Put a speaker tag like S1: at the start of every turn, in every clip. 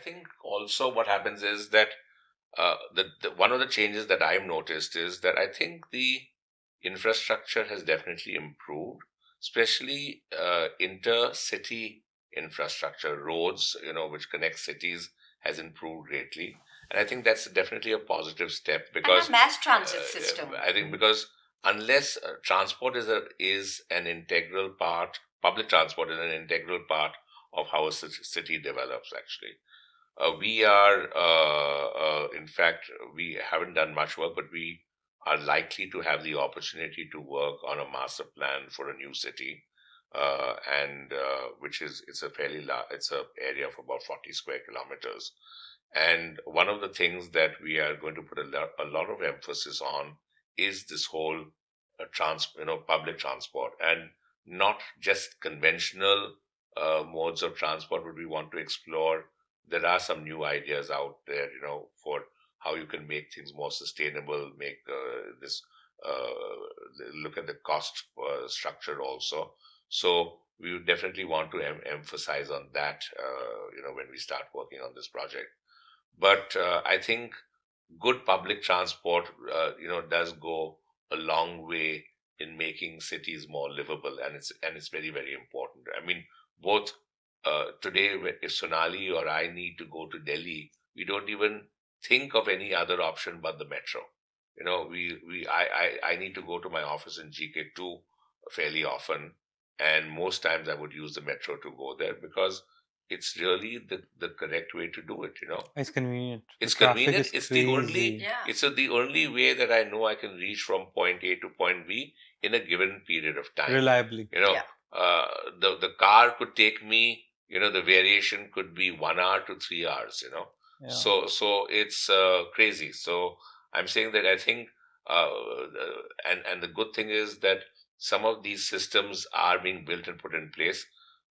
S1: think also what happens is that one of the changes that I've noticed is that I think the infrastructure has definitely improved, especially intercity infrastructure, roads, which connect cities has improved greatly. And I think that's definitely a positive step because
S2: and a mass transit system.
S1: I think because unless transport is an integral part, public transport is an integral part of how a city develops. Actually, we are, in fact, we haven't done much work, but we are likely to have the opportunity to work on a master plan for a new city, and which is it's a fairly large, it's a area of about 40 square kilometers. And one of the things that we are going to put a lot of emphasis on is this whole public transport, and not just conventional modes of transport, but we want to explore. There are some new ideas out there, for how you can make things more sustainable, make this look at the cost structure also. So we would definitely want to emphasize on that, when we start working on this project. But I think good public transport, does go a long way in making cities more livable, and it's very, very important. I mean, both today, if Sonali or I need to go to Delhi, we don't even think of any other option but the metro. I need to go to my office in GK2 fairly often, and most times I would use the metro to go there because it's really the correct way to do it.
S3: It's convenient.
S1: It's
S3: The traffic
S1: convenient.
S3: is
S1: It's the only.
S3: crazy.
S2: Yeah.
S1: It's the only way that I know I can reach from point A to point B in a given period of time.
S3: Reliably.
S2: Yeah.
S1: The car could take me. The variation could be 1 hour to 3 hours.
S3: Yeah.
S1: So it's crazy. So I'm saying that I think, and the good thing is that some of these systems are being built and put in place.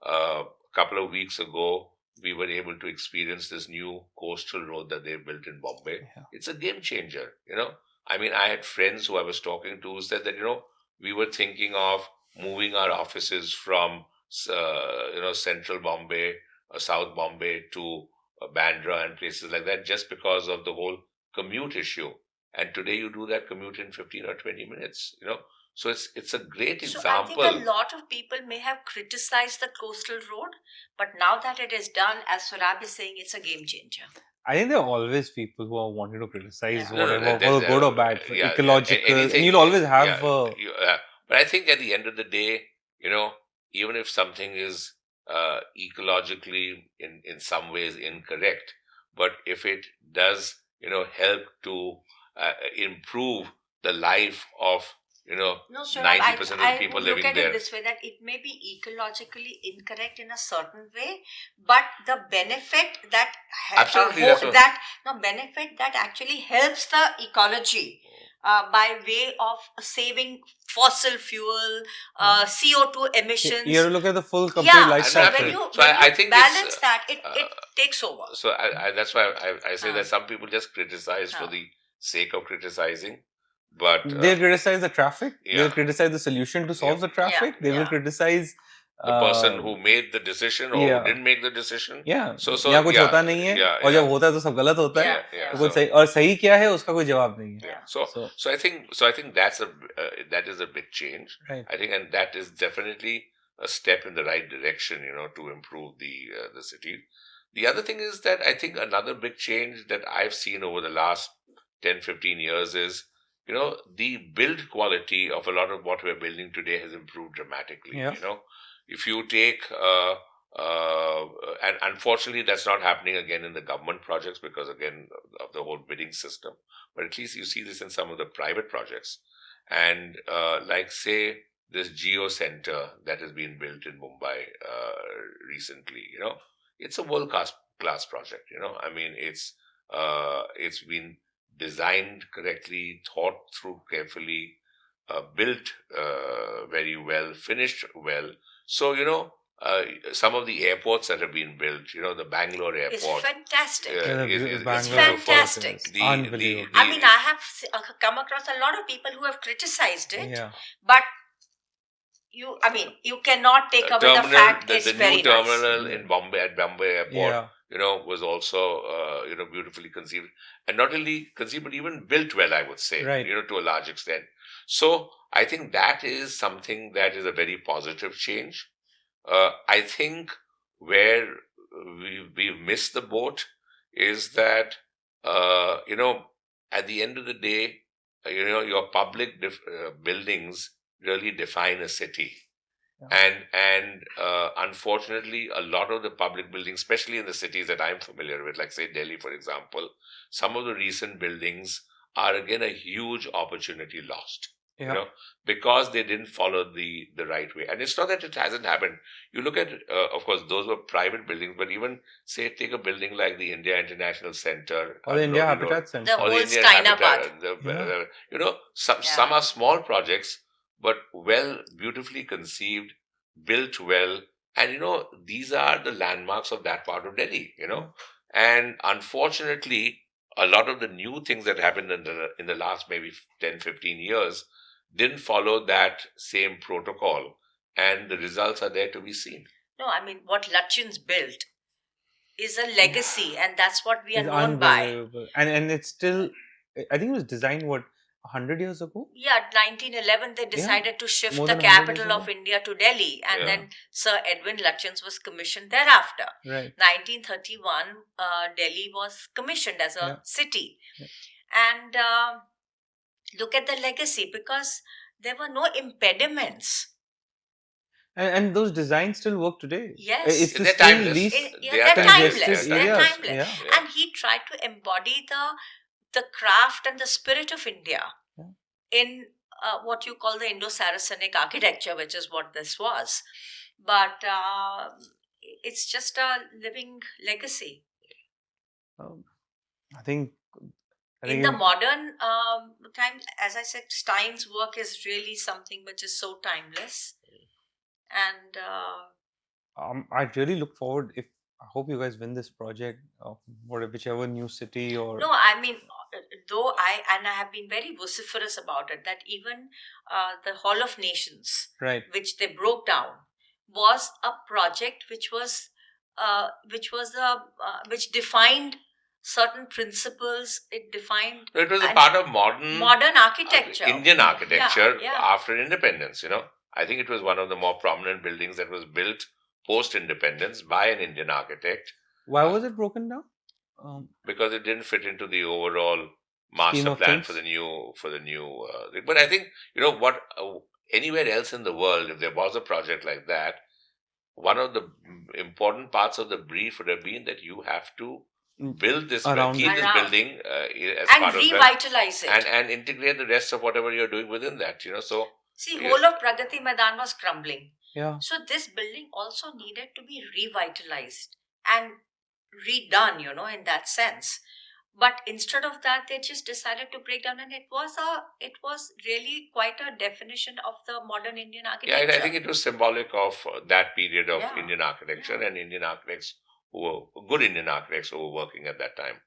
S1: A couple of weeks ago, we were able to experience this new coastal road that they built in Bombay.
S3: Yeah.
S1: It's a game changer. I mean, I had friends who I was talking to who said that we were thinking of moving our offices from central Bombay, South Bombay to Bandra and places like that just because of the whole commute issue. And today you do that commute in 15 or 20 minutes. So it's a great example.
S2: So I think a lot of people may have criticized the coastal road, but now that it is done, as Sohrab is saying, it's a game changer.
S3: I think there are always people who are wanting to criticize
S2: Yeah.
S3: whatever, for good or bad, for ecological, and
S1: anything,
S3: you'll always have.
S1: But I think at the end of the day, even if something is ecologically in some ways incorrect, but if it does, help to improve the life of
S2: No, sir,
S1: 90% of the
S2: I
S1: people
S2: would look
S1: living
S2: at
S1: there.
S2: it this way, that it may be ecologically incorrect in a certain way, but the benefit that
S1: Absolutely, that's what-
S2: benefit that actually helps the ecology by way of saving fossil fuel, CO2 emissions.
S3: You have to look at the full complete life
S2: so
S3: cycle.
S2: when you,
S1: So
S2: when
S1: I
S2: you
S1: think
S2: balance
S1: it's,
S2: that, it takes over.
S1: So that's why I say
S2: Ah.
S1: that some people just criticize for
S2: Ah.
S1: the sake of criticizing, but
S3: They'll criticize the traffic.
S1: Yeah.
S3: They'll criticize the solution to solve the traffic. They will criticize
S1: the person who made the decision or who didn't make the decision.
S3: Yeah.
S1: So
S3: यहाँ कुछ होता नहीं है, और जब होता है तो सब गलत होता है.
S2: Yeah.
S3: तो कुछ सही, और सही क्या है उसका कोई जवाब नहीं है.
S1: Yeah. So I think that is a big change.
S3: Right.
S1: I think, and that is definitely a step in the right direction, to improve the city. The other thing is that I think another big change that I've seen over the last 10-15 years is, the build quality of a lot of what we're building today has improved dramatically.
S3: Yeah.
S1: If you take, and unfortunately that's not happening again in the government projects because again of the whole bidding system, but at least you see this in some of the private projects. And like say this Geo Center that has been built in Mumbai recently, it's a world class project. I mean, it's been designed correctly, thought through carefully, built very well, finished well. So, some of the airports that have been built, the Bangalore airport.
S2: It's fantastic.
S1: It's
S2: fantastic.
S3: Unbelievable.
S2: I mean, I have come across a lot of people who have criticized it,
S3: Yeah.
S2: but you cannot take away the fact it's
S1: the
S2: very
S1: new
S2: nice.
S1: terminal in Bombay, at Bombay Airport, was also, beautifully conceived. And not only conceived, but even built well, I would say,
S3: Right.
S1: to a large extent. So I think that is something that is a very positive change. I think where we've missed the boat is that, at the end of the day, your public buildings really define a city.
S3: Yeah.
S1: And unfortunately, a lot of the public buildings, especially in the cities that I'm familiar with, like say Delhi, for example, some of the recent buildings are again a huge opportunity lost.
S3: Yeah.
S1: Because they didn't follow the right way. And it's not that it hasn't happened. You look at, of course, those were private buildings, but even say take a building like the India International Center
S3: Or the India
S1: Lodi Road,
S3: Habitat Center.
S2: The
S1: or the
S2: whole
S1: Indian
S2: Skynabad.
S1: Habitat,
S3: Yeah.
S1: some are small projects, but well, beautifully conceived, built well, and these are the landmarks of that part of Delhi. And unfortunately, a lot of the new things that happened in the last maybe 10, 15 years didn't follow that same protocol, and the results are there to be seen.
S2: No, I mean, what Lutyens built is a legacy, and that's what we are
S3: It's
S2: known by.
S3: unbelievable. And it's still, I think it was designed, 100 years ago?
S2: Yeah, 1911, they decided to shift
S3: more
S2: the
S3: than 100 years
S2: capital of
S3: ago.
S2: India to Delhi, and
S1: Yeah.
S2: then Sir Edwin Lutyens was commissioned thereafter.
S3: Right.
S2: 1931, Delhi was commissioned as a
S3: Yeah.
S2: city.
S3: Yeah.
S2: And look at the legacy, because there were no impediments.
S3: And those designs still work today.
S2: Yes.
S3: It's the
S1: They're
S3: still
S1: timeless.
S3: least
S1: They are
S2: they're
S1: timeless.
S2: timeless.
S3: congested
S2: They're
S3: areas.
S2: timeless.
S3: Yeah.
S1: Yeah.
S2: And he tried to embody the craft and the spirit of India
S3: Yeah.
S2: in what you call the Indo-Saracenic architecture, which is what this was. But it's just a living legacy.
S3: I think
S2: In the modern time, as I said, Stein's work is really something which is so timeless. And
S3: I really look forward. I hope you guys win this project, whichever new city or.
S2: no, I mean, though I have been very vociferous about it, that even the Hall of Nations,
S3: Right.
S2: which they broke down, was a project which defined certain principles. It defined.
S1: It was a part of modern
S2: architecture,
S1: Indian architecture
S2: Yeah.
S1: after independence. I think it was one of the more prominent buildings that was built post-independence by an Indian architect.
S3: Why was it broken down?
S1: Because it didn't fit into the overall master
S3: Scheme of
S1: plan
S3: things.
S1: for the new thing. But I think what anywhere else in the world, if there was a project like that, one of the important parts of the brief would have been that you have to build this, keep this building as
S2: and
S1: part of
S2: revitalize it,
S1: and integrate the rest of whatever you're doing within that. So
S2: see, whole of Pragati Maidan was crumbling.
S3: Yeah.
S2: So this building also needed to be revitalized and redone, in that sense. But instead of that, they just decided to break down, and it was really quite a definition of the modern Indian architecture.
S1: Yeah, I think it was symbolic of that period of
S2: Yeah.
S1: Indian architecture and Indian architects good Indian architects who were working at that time.